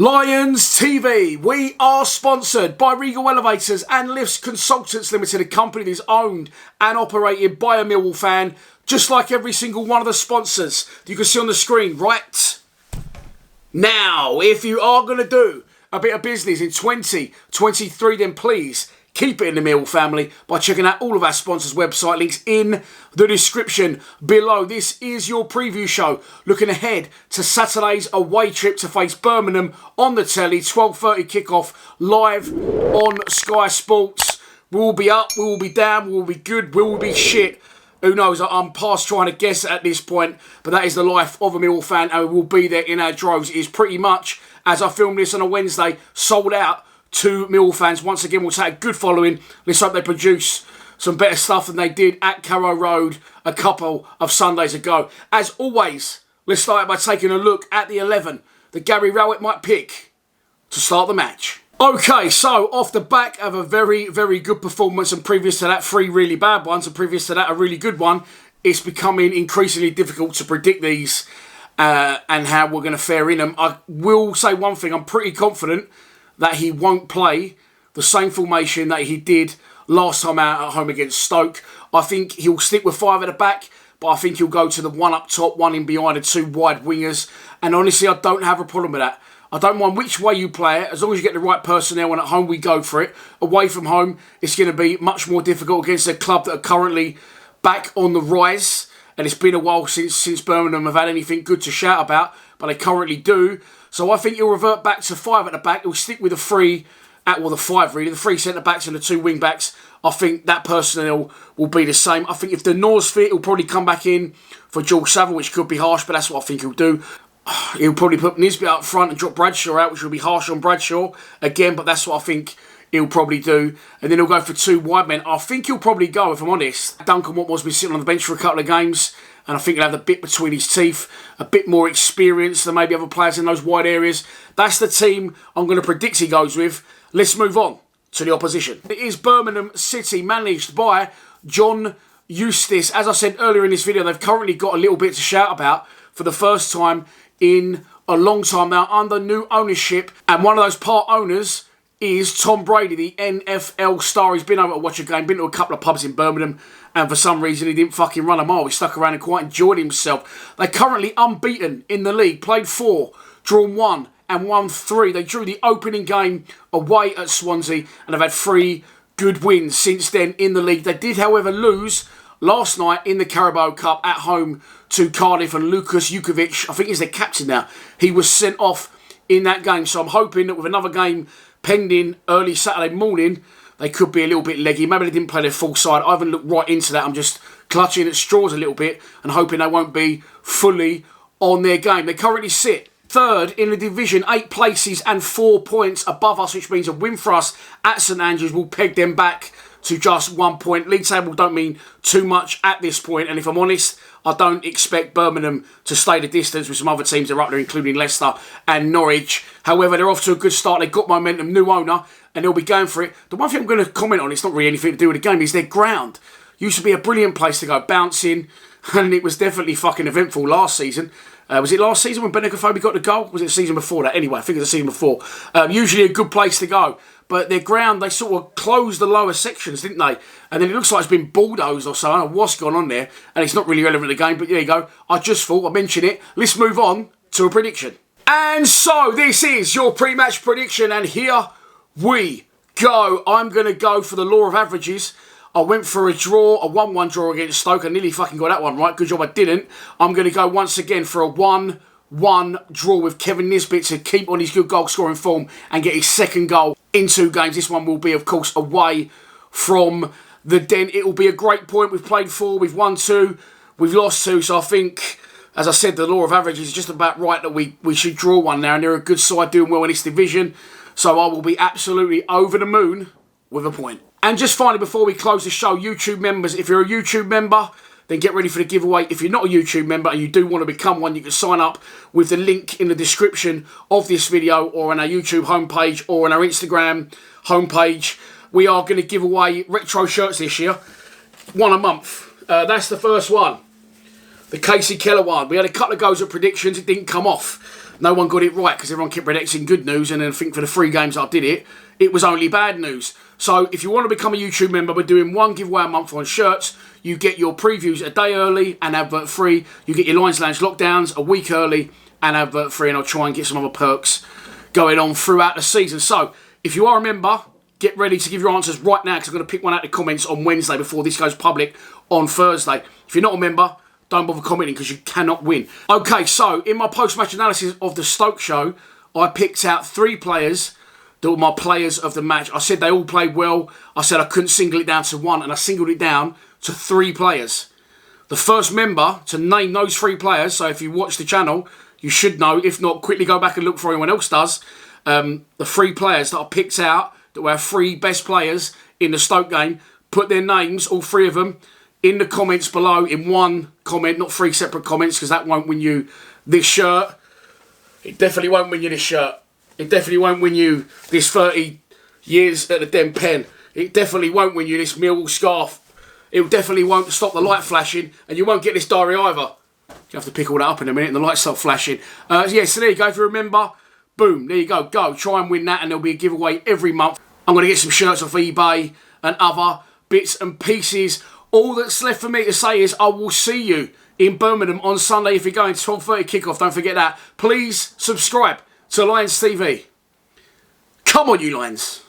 Lions TV, we are sponsored by Regal Elevators and Lifts Consultants Limited, a company that is owned and operated by a Millwall fan, just like every single one of the sponsors that you can see on the screen right now. If you are going to do a bit of business in 2023, then please keep it in the Millwall family by checking out all of our sponsors' website links in the description below. This is your preview show, looking ahead to Saturday's away trip to face Birmingham on the telly, 12:30 kickoff, live on Sky Sports. We will be up, we will be down, we will be good, we will be shit. Who knows? I'm past trying to guess at this point, but that is the life of a Millwall fan, and we will be there in our droves. It is pretty much, as I film this on a Wednesday, sold out to Millwall fans. Once again, we'll take a good following. Let's hope they produce some better stuff than they did at Carrow Road a couple of Sundays ago. As always, let's start by taking a look at the 11 that Gary Rowett might pick to start the match. Okay, so off the back of a very, very good performance, and previous to that, 3 really bad ones, and previous to that, a really good one, it's becoming increasingly difficult to predict these and how we're going to fare in them. I will say one thing, I'm pretty confident that he won't play the same formation that he did last time out at home against Stoke. I think he'll stick with 5 at the back, but I think he'll go to the 1 up top, 1 in behind, and 2 wide wingers. And honestly, I don't have a problem with that. I don't mind which way you play it, as long as you get the right personnel, and at home we go for it. Away from home, it's going to be much more difficult against a club that are currently back on the rise. And it's been a while since Birmingham have had anything good to shout about, but they currently do. So I think he'll revert back to 5 at the back. He'll stick with the 3, the 5 really, the 3 centre-backs and the 2 wing-backs. I think that personnel will be the same. I think if the Nor's fit, he'll probably come back in for George Saville, which could be harsh, but that's what I think he'll do. He'll probably put Nisbet up front and drop Bradshaw out, which will be harsh on Bradshaw again, but that's what I think he'll probably do. And then he'll go for 2 wide men. I think he'll probably go, if I'm honest. Duncan Watmore's been sitting on the bench for a couple of games, and I think he'll have the bit between his teeth, a bit more experience than maybe other players in those wide areas. That's the team I'm going to predict he goes with. Let's move on to the opposition. It is Birmingham City, managed by John Eustace. As I said earlier in this video, they've currently got a little bit to shout about for the first time in a long time now under new ownership. And one of those part owners is Tom Brady, the NFL star. He's been over to watch a game, been to a couple of pubs in Birmingham, and for some reason he didn't fucking run a mile. He stuck around and quite enjoyed himself. They're currently unbeaten in the league, played 4, drawn 1 and won 3. They drew the opening game away at Swansea, and they've had 3 good wins since then in the league. They did, however, lose last night in the Carabao Cup at home to Cardiff, and Lukas Jukovic, I think he's their captain now, he was sent off in that game. So I'm hoping that with another game pending early Saturday morning, they could be a little bit leggy. Maybe they didn't play their full side. I haven't looked right into that. I'm just clutching at straws a little bit and hoping they won't be fully on their game. They currently sit 3rd in the division, 8 places and 4 points above us, which means a win for us at St Andrews will peg them back to just 1 point. League table don't mean too much at this point, and if I'm honest, I don't expect Birmingham to stay the distance with some other teams that are up there, including Leicester and Norwich. However, they're off to a good start. They've got momentum, new owner, and they'll be going for it. The one thing I'm going to comment on, it's not really anything to do with the game, is their ground. Used to be a brilliant place to go bouncing, and it was definitely fucking eventful last season. Was it last season when Benicophobe got the goal? Was it the season before that? Anyway, I think it was the season before. Usually a good place to go. But their ground, they sort of closed the lower sections, didn't they? And then it looks like it's been bulldozed or so. I don't know what's gone on there. And it's not really relevant to the game, but there you go. I just thought I'd mention it. Let's move on to a prediction. And so this is your pre-match prediction. And here we go. I'm going to go for the law of averages. I went for a draw, a 1-1 draw against Stoke. I nearly fucking got that one right. Good job I didn't. I'm going to go once again for a 1-1 draw with Kevin Nisbet to keep on his good goal scoring form and get his 2nd goal in 2 games. This one will be, of course, away from the Den. It will be a great point. We've played 4, we've won 2, we've lost 2. So I think, as I said, the law of averages is just about right that we should draw one now. And they're a good side doing well in this division. So I will be absolutely over the moon with a point. And just finally, before we close the show, YouTube members, if you're a YouTube member, then get ready for the giveaway. If you're not a YouTube member and you do want to become one, you can sign up with the link in the description of this video, or on our YouTube homepage, or on our Instagram homepage. We are going to give away retro shirts this year. 1 a month. That's the first one. The Casey Keller one. We had a couple of goes at predictions. It didn't come off. No one got it right because everyone kept predicting good news, and then I think for the 3 games I did it, it was only bad news. So if you want to become a YouTube member, we're doing 1 giveaway a month on shirts. You get your previews a day early and advert free. You get your Lions Lounge lockdowns a week early and advert free, and I'll try and get some other perks going on throughout the season. So if you are a member, get ready to give your answers right now, because I'm going to pick one out of the comments on Wednesday before this goes public on Thursday. If you're not a member, don't bother commenting because you cannot win. Okay, so in my post-match analysis of the Stoke show, I picked out 3 players that were my players of the match. I said they all played well. I said I couldn't single it down to 1, and I singled it down to 3 players. The first member to name those 3 players, so if you watch the channel, you should know. If not, quickly go back and look for anyone else does. The 3 players that I picked out that were 3 best players in the Stoke game, put their names, all 3 of them, in the comments below in 1 comment, not 3 separate comments, because that won't win you this shirt. It definitely won't win you this shirt. It definitely won't win you this 30 years at the Den Pen. It definitely won't win you this Millwall scarf. It definitely won't stop the light flashing, and you won't get this diary either. You have to pick all that up in a minute and the lights stop flashing. Yeah, so there you go. If you remember, boom, there you go. Go, try and win that, and there'll be a giveaway every month. I'm going to get some shirts off eBay and other bits and pieces. All that's left for me to say is I will see you in Birmingham on Sunday. If you're going 12:30 kickoff, don't forget that. Please subscribe to Lions TV. Come on, you Lions.